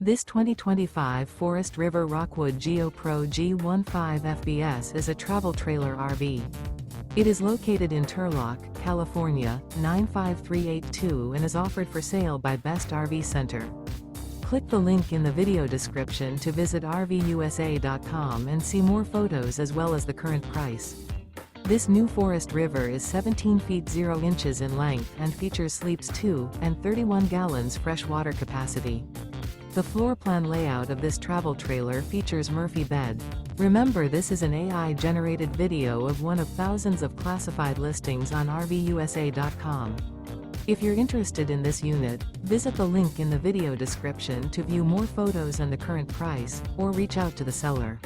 This 2025 Forest River Rockwood Geo Pro G15 FBS is a travel trailer RV. It is located in Turlock, California, 95382 and is offered for sale by Best RV Center. Click the link in the video description to visit RVUSA.com and see more photos as well as the current price. This new Forest River is 17 feet 0 inches in length and features sleeps 2 and 31 gallons fresh water capacity. The floor plan layout of this travel trailer features Murphy bed. Remember, this is an AI-generated video of one of thousands of classified listings on RVUSA.com. If you're interested in this unit, visit the link in the video description to view more photos and the current price, or reach out to the seller.